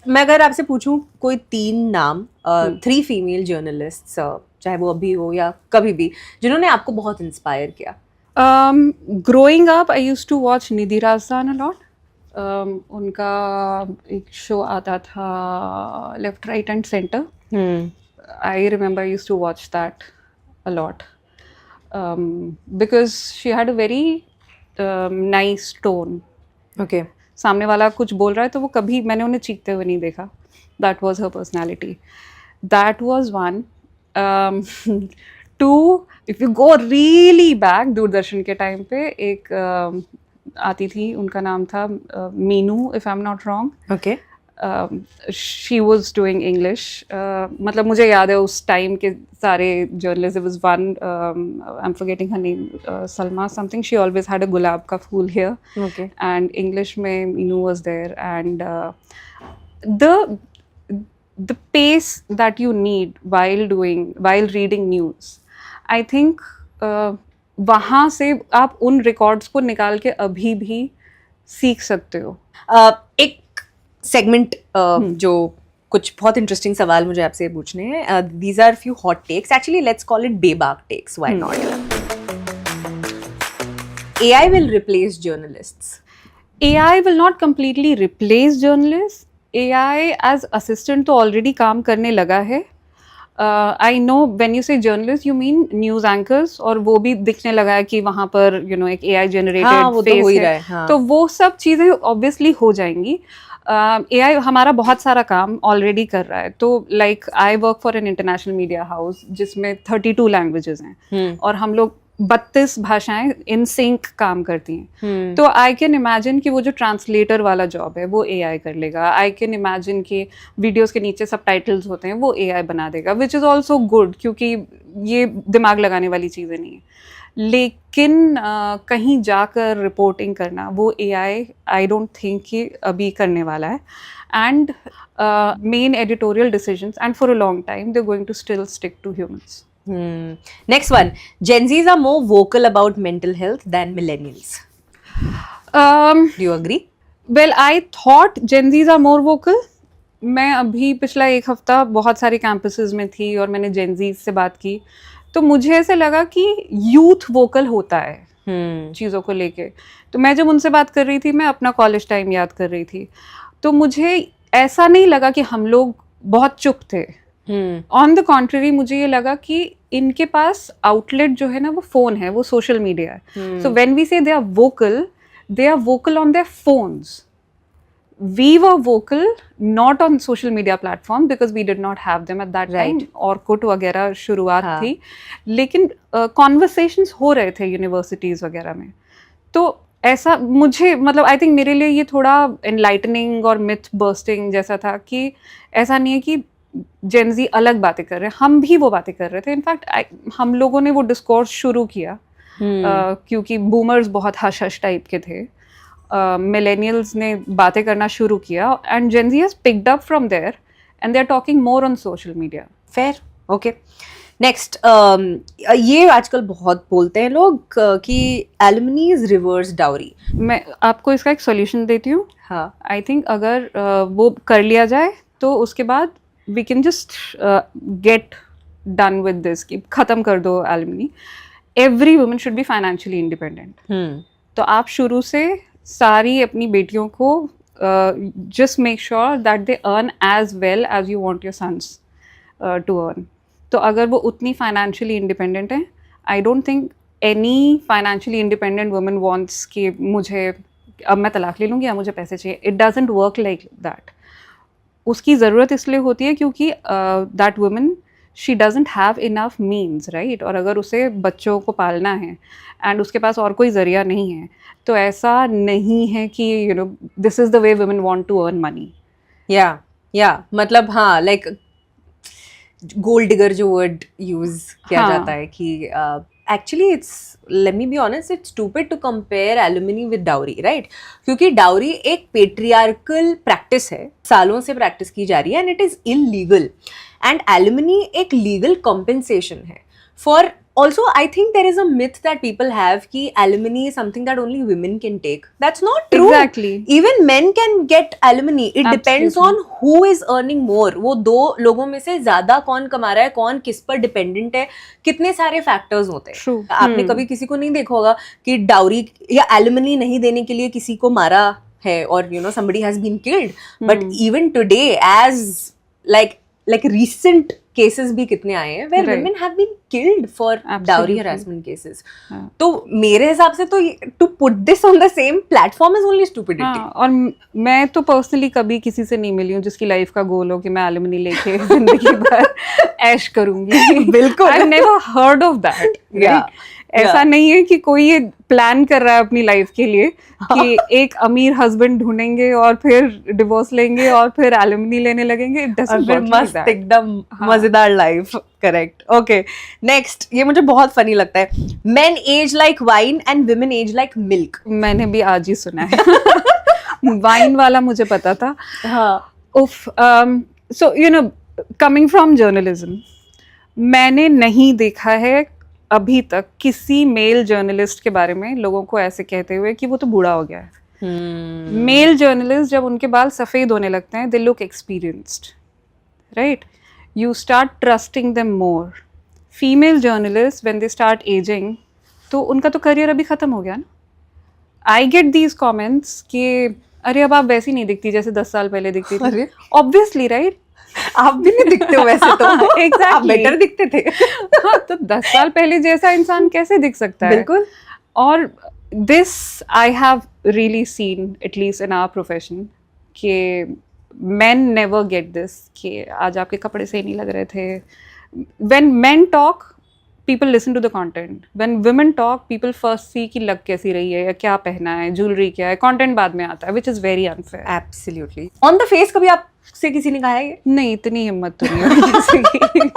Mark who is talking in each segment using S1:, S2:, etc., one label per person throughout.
S1: मैं अगर आपसे पूछूं कोई 3 नाम 3 फीमेल जर्नलिस्ट्स चाहे वो अभी हो या कभी भी जिन्होंने आपको बहुत इंस्पायर किया।
S2: Growing up, I used to watch Nidhi Razdan a lot. उनका एक शो आता था left right and centre. I remember I used to watch that a lot because she had a very nice tone.
S1: Okay
S2: सामने वाला कुछ बोल रहा है तो वो कभी मैंने उन्हें चीखते हुए नहीं देखा. That was her personality. That was one. Two, if you go really back, Doordarshan के टाइम पे एक आती थी, उनका नाम था Meenu, if I'm not wrong.
S1: Okay
S2: she was doing English. मतलब मुझे याद है उस टाइम के सारे journalist. Was one, I am forgetting her name, Salma something. She always had a गुलाब का फूल हियर.
S1: ओके
S2: एंड इंग्लिश में Meenu was there. And the pace that you need while reading news, I think वहाँ से आप उन रिकॉर्ड्स को निकाल के अभी भी सीख सकते हो.
S1: एक सेगमेंट जो कुछ बहुत इंटरेस्टिंग सवाल मुझे आपसे पूछने हैं. These are few hot takes. Actually let's call it बेबाक takes. Why not? AI will replace journalists.
S2: AI will not completely replace journalists. AI as assistant तो already काम करने लगा है. I know when you say journalist you mean news anchors, और वो भी दिखने लगा है कि वहाँ पर एक AI generated
S1: वो तो
S2: face
S1: हो ही
S2: है.
S1: रहा है, हाँ.
S2: तो वो सब चीज़ें obviously हो जाएंगी. AI हमारा बहुत सारा काम ऑलरेडी कर रहा है. तो like I work for an international media house जिसमें 32 लैंग्वेजेस हैं और हम लोग 32 भाषाएं इन सिंक काम करती हैं. तो आई कैन इमेजिन कि वो जो ट्रांसलेटर वाला जॉब है वो AI कर लेगा. आई कैन इमेजिन कि वीडियोस के नीचे सबटाइटल्स होते हैं वो AI बना देगा, विच इज़ ऑल्सो गुड क्योंकि ये दिमाग लगाने वाली चीज़ें नहीं है. लेकिन कहीं जाकर रिपोर्टिंग करना वो AI आई डोंट थिंक कि अभी करने वाला है. And main editorial decisions and for a long time they are going to still stick to humans.
S1: Next one. Gen Zs are more vocal about mental health than millennials. Do you agree?
S2: Well, I thought Gen Zs are more vocal. मैं अभी पिछला एक हफ्ता बहुत सारे campuses में थी और मैंने Gen Zs से बात की तो मुझे ऐसे लगा कि यूथ वोकल होता है चीज़ों को लेके. तो मैं जब उनसे बात कर रही थी मैं अपना कॉलेज टाइम याद कर रही थी तो मुझे ऐसा नहीं लगा कि हम लोग बहुत चुप थे. ऑन द कॉन्ट्ररी मुझे ये लगा कि इनके पास आउटलेट जो है ना वो फोन है, वो सोशल मीडिया है. सो when we say they are vocal on their phones. We were vocal not on social media platform because we did not have them at that time. Orkut वगैरह शुरुआत थी लेकिन conversations हो रहे थे यूनिवर्सिटीज़ वगैरह में. तो ऐसा मुझे मतलब आई थिंक मेरे लिए ये थोड़ा enlightening और myth busting जैसा था कि ऐसा नहीं है कि Gen Z अलग बातें कर रहे हैं, हम भी वो बातें कर रहे थे. इनफैक्ट हम लोगों ने वो डिस्कोर्स शुरू किया क्योंकि बूमर्स बहुत हश हश टाइप के थे. मिलेनियल्स ने बातें करना शुरू किया and Gen Z has picked up from there and they are talking more on social media.
S1: Fair. Okay. Next ये आजकल बहुत बोलते हैं लोग कि एलुमनीज रिवर्स डाउरी.
S2: मैं आपको इसका एक सॉल्यूशन देती हूँ.
S1: हाँ,
S2: आई थिंक अगर वो कर लिया जाए तो उसके बाद we can just get done with this कि ख़त्म कर दो alimony. Every woman should be financially independent. तो आप शुरू से सारी अपनी बेटियों को just make sure that they earn as well as you want your sons to earn. तो अगर वो उतनी फाइनेंशियली इंडिपेंडेंट है, I don't think any financially independent woman wants कि मुझे अब मैं तलाक ले लूँगी या मुझे पैसे चाहिए. It doesn't work like that. उसकी ज़रूरत इसलिए होती है क्योंकि that woman she doesn't have enough means, right. और अगर उसे बच्चों को पालना है एंड उसके पास और कोई ज़रिया नहीं है तो ऐसा नहीं है कि this is the way women want to earn money.
S1: या मतलब हाँ, लाइक गोल्ड डिगर जो वर्ड यूज किया जाता है कि actually it's, let me be honest, it's stupid to compare alimony with dowry, right. क्योंकि डाउरी एक पेट्रियार्कल प्रैक्टिस है, सालों से प्रैक्टिस की जा रही है and it is illegal. And alimony एक लीगल कॉम्पेंसेशन है for Also, I think there is a myth that people have कि alimony is something that only women can take. That's not true.
S2: Exactly.
S1: Even men can get alimony. It depends on who is earning more. वो दो लोगों में से ज्यादा कौन कमा रहा है, कौन किस पर डिपेंडेंट है, कितने सारे फैक्टर्स होते हैं.
S2: True.
S1: आपने कभी किसी को नहीं देखा होगा कि डाउरी या एलिमनी नहीं देने के लिए किसी को मारा है, और you know somebody has been killed. But even today, as like recent cases भी कितने आए हैं where women have been killed for dowry harassment cases. तो मेरे हिसाब से तो to put this on the same platform is only stupidity.
S2: और मैं तो पर्सनली कभी किसी से नहीं मिली हूँ जिसकी लाइफ का गोल हो कि मैं एलिमनी लेके जिंदगी भर ऐश करूंगी.
S1: बिल्कुल.
S2: I've never heard of that. ऐसा नहीं है कि कोई ये प्लान कर रहा है अपनी लाइफ के लिए कि एक अमीर हस्बैंड ढूंढेंगे और फिर डिवोर्स लेंगे और फिर एलिमनी लेने लगेंगे. It doesn't work like that.
S1: एकदम मजेदार लाइफ. करेक्ट. Okay, next. ये मुझे बहुत फनी लगता है. Men age like wine and women age like milk.
S2: मैंने भी आज ही सुना है. वाइन वाला मुझे पता था.
S1: हाँ.
S2: उफ. So you know, coming from journalism, मैंने नहीं देखा है अभी तक किसी मेल जर्नलिस्ट के बारे में लोगों को ऐसे कहते हुए कि वो तो बूढ़ा हो गया है. मेल जर्नलिस्ट जब उनके बाल सफ़ेद होने लगते हैं, they look experienced, right? You start trusting them more. Female journalist when they start ageing, तो उनका तो करियर अभी ख़त्म हो गया ना. आई गेट दीज कॉमेंट्स कि अरे अब आप वैसी नहीं दिखती जैसे 10 साल पहले दिखती थी. Obviously, right?
S1: आप भी नहीं दिखते हो वैसे तो.
S2: Exactly.
S1: आप बेटर दिखते थे.
S2: हाँ, तो 10 साल पहले जैसा इंसान कैसे दिख सकता है?
S1: बिल्कुल.
S2: और this I have really seen, at least in our profession, कि men never get this, कि आज आपके कपड़े सही नहीं लग रहे थे. When men talk, people listen to the content. When women talk, people first see कि लग कैसी रही है या क्या पहना है, ज्वेलरी क्या है. कंटेंट बाद में आता है, which is very unfair.
S1: Absolutely. On the face कभी आपसे किसी ने कहा है ये?
S2: नहीं, इतनी हिम्मत तो नहीं है किसी की.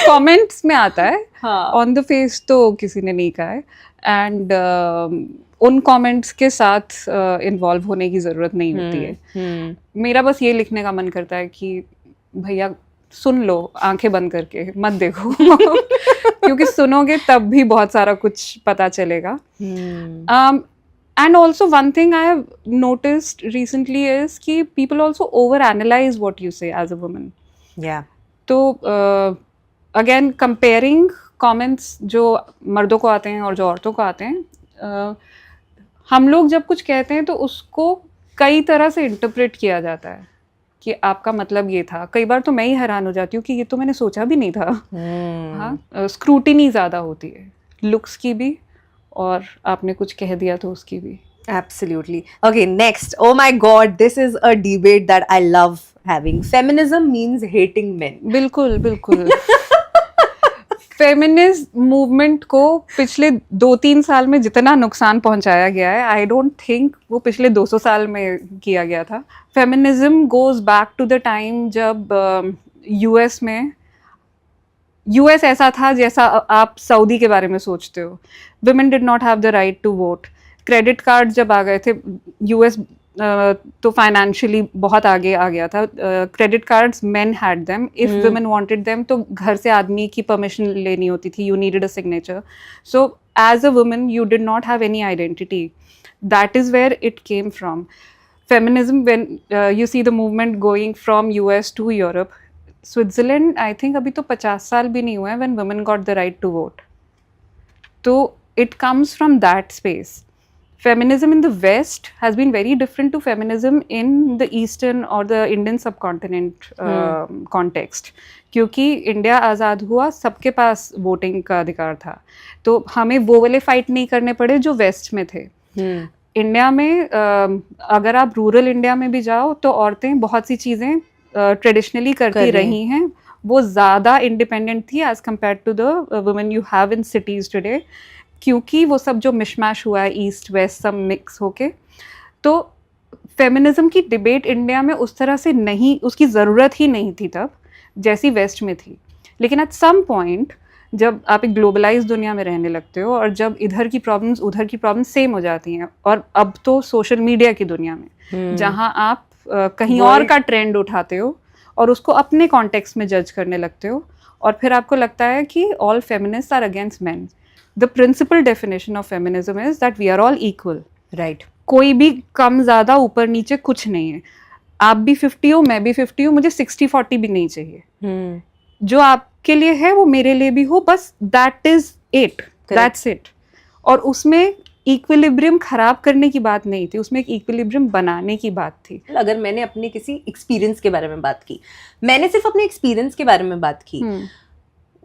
S2: कमेंट्स में आता है. ऑन द फेस तो किसी ने नहीं कहा है. एंड उन कमेंट्स के साथ इन्वॉल्व होने की ज़रूरत नहीं होती है. मेरा बस ये लिखने का मन करता है कि भैया सुन लो, आंखें बंद करके मत देखो. क्योंकि सुनोगे तब भी बहुत सारा कुछ पता चलेगा. And also one thing I have noticed recently is कि people also overanalyze what you say as a woman.
S1: Yeah.
S2: तो again comparing comments जो मर्दों को आते हैं और जो औरतों को आते हैं, हम लोग जब कुछ कहते हैं तो उसको कई तरह से इंटरप्रेट किया जाता है कि आपका मतलब ये था. कई बार तो मैं ही हैरान हो जाती हूँ कि ये तो मैंने सोचा भी नहीं था. हाँ, स्क्रूटिनी ज़्यादा होती है, लुक्स की भी और आपने कुछ कह दिया तो उसकी भी.
S1: Absolutely. Okay, next. Oh my God, this is a debate that I love having. Feminism means hating men.
S2: बिल्कुल बिल्कुल. फेमिनिस्ट मूवमेंट को पिछले 2-3 साल में जितना नुकसान पहुंचाया गया है, आई डोंट थिंक वो पिछले 200 साल में किया गया था. Feminism goes back to the time जब यूएस में यूएस ऐसा था जैसा आप सऊदी के बारे में सोचते हो. Women did not have the right to vote. Credit card जब आ गए थे, यूएस तो फाइनेंशियली बहुत आगे आ गया था. Credit cards men had them. If women wanted them तो घर से आदमी की परमिशन लेनी होती थी. You needed a signature. So as a women you did not have any identity. That is where it came from. Feminism, when you see the movement going from US to Europe, Switzerland I think अभी तो 50 साल भी नहीं हुए हैं when women got the right to vote. तो it comes from that space. Feminism in the West has been very different to feminism in the Eastern or the Indian subcontinent context. क्योंकि India आज़ाद हुआ, सबके पास voting का अधिकार था, तो हमें वो वाले फाइट नहीं करने पड़े जो वेस्ट में थे. इंडिया में अगर आप रूरल इंडिया में भी जाओ तो औरतें बहुत सी चीज़ें ट्रेडिशनली करती रही हैं. वो ज़्यादा इंडिपेंडेंट थी as compare to the women you have in cities today. क्योंकि वो सब जो मिशमैश हुआ है, ईस्ट वेस्ट सब मिक्स होके, तो फेमिनिज्म की डिबेट इंडिया में उस तरह से नहीं, उसकी ज़रूरत ही नहीं थी तब जैसी वेस्ट में थी. लेकिन एट सम पॉइंट जब आप एक ग्लोबलाइज दुनिया में रहने लगते हो और जब इधर की प्रॉब्लम्स उधर की प्रॉब्लम्स सेम हो जाती हैं, और अब तो सोशल मीडिया की दुनिया में जहाँ आप कहीं और का ट्रेंड उठाते हो और उसको अपने कॉन्टेक्स्ट में जज करने लगते हो, और फिर आपको लगता है कि all feminist are against man. The principle definition of feminism is that we are all equal.
S1: Right.
S2: कोई भी कम ज़्यादा ऊपर नीचे कुछ नहीं है. आप भी 50 हो, मैं भी 50 हूँ, मुझे 60-40 भी नहीं चाहिए. जो आपके लिए है वो मेरे लिए भी हो, बस that is it, that's it. और उसमें इक्विलिब्रियम खराब करने की बात नहीं थी, उसमें एक इक्विलिब्रियम बनाने की बात थी.
S1: अगर मैंने अपने किसी एक्सपीरियंस के बारे में बात की, मैंने सिर्फ अपने एक्सपीरियंस के बारे में बात की,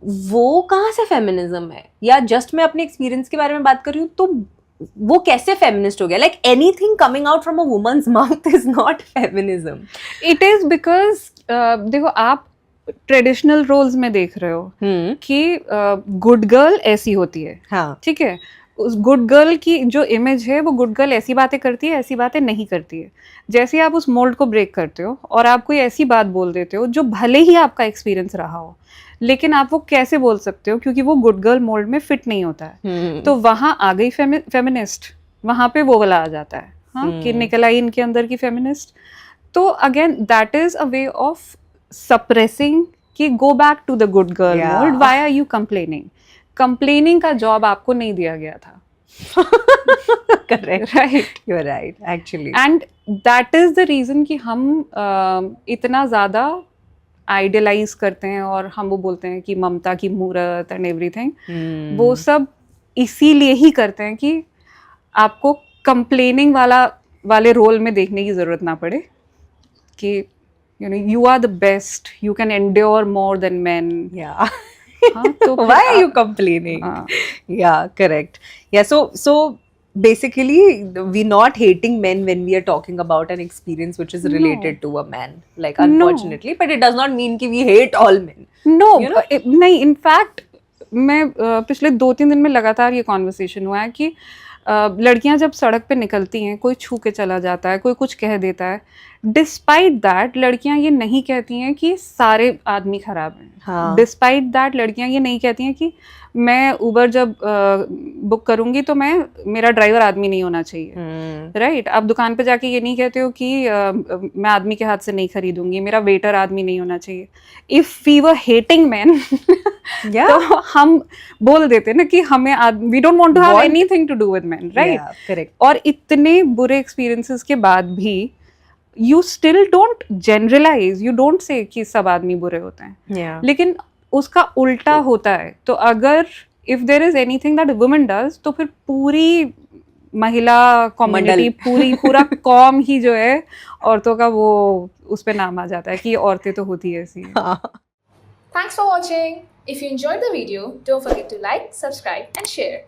S1: वो कहाँ से फेमिनिज्म है? या जस्ट मैं अपने एक्सपीरियंस के बारे में बात कर रही हूँ तो वो कैसे फेमिनिस्ट हो गया? Like anything coming out from a women's mouth is not feminism.
S2: It is because देखो, आप ट्रेडिशनल रोल्स में देख रहे हो कि गुड गर्ल ऐसी होती है.
S1: हाँ.
S2: ठीक है, उस गुड गर्ल की जो इमेज है, वो गुड गर्ल ऐसी बातें करती है, ऐसी बातें नहीं करती है. जैसे आप उस मोल्ड को ब्रेक करते हो और आप कोई ऐसी बात बोल देते हो जो भले ही आपका एक्सपीरियंस रहा हो, लेकिन आप वो कैसे बोल सकते हो? क्योंकि वो गुड गर्ल मोल्ड में फिट नहीं होता है. तो वहाँ आ गई फेमिनिस्ट, वहाँ पे वो वाला आ जाता है. हाँ, कि निकल आई इनके अंदर की फेमिनिस्ट. तो again that is a way of suppressing कि go back to the good girl mould. Why are you complaining? Complaining का जॉब आपको नहीं दिया गया था.
S1: Correct.
S2: Right.
S1: You're right, actually.
S2: And that is the reason कि हम इतना ज़्यादा आइडियलाइज करते हैं और हम वो बोलते हैं कि ममता की मूरत एंड एवरीथिंग. वो सब इसीलिए ही करते हैं कि आपको कंप्लेनिंग वाले रोल में देखने की ज़रूरत ना पड़े कि you are the best, you can endure more than men.
S1: Yeah.
S2: तो
S1: why are you complaining? Yeah, correct. Yeah, so basically we're not hating men when we are talking about an experience which is related to a man, like unfortunately. But it does not mean कि we hate all men.
S2: No, नहीं. In fact, मैं पिछले 2-3 दिन में लगातार ये conversation हुआ है कि लड़कियां जब सड़क पे निकलती हैं, कोई छू के चला जाता है, कोई कुछ कह देता है, डिस्पाइट दैट लड़कियां ये नहीं कहती हैं कि सारे आदमी खराब हैं. डिस्पाइट दैट लड़कियां ये नहीं कहती हैं कि मैं उबर जब बुक करूंगी तो मेरा ड्राइवर आदमी नहीं होना चाहिए. राइट. आप दुकान पे जाके ये नहीं कहते हो कि मैं आदमी के हाथ से नहीं खरीदूंगी, मेरा वेटर आदमी नहीं होना चाहिए. If we were hating man तो हम बोल देते ना कि हमें we don't want to have anything to do with man. Right.
S1: Correct.
S2: और इतने बुरे एक्सपीरियंसेस के बाद भी you still don't generalize, you don't say कि सब आदमी बुरे होते हैं. लेकिन उसका उल्टा होता है. तो अगर if there is anything that a woman does, तो फिर पूरी महिला कम्युनिटी, पूरा कॉम ही जो है औरतों का, वो उस पे नाम आ जाता है कि औरतें तो होती है ऐसी.
S3: Thanks for watching. If you enjoyed the video, don't forget to like, subscribe and share.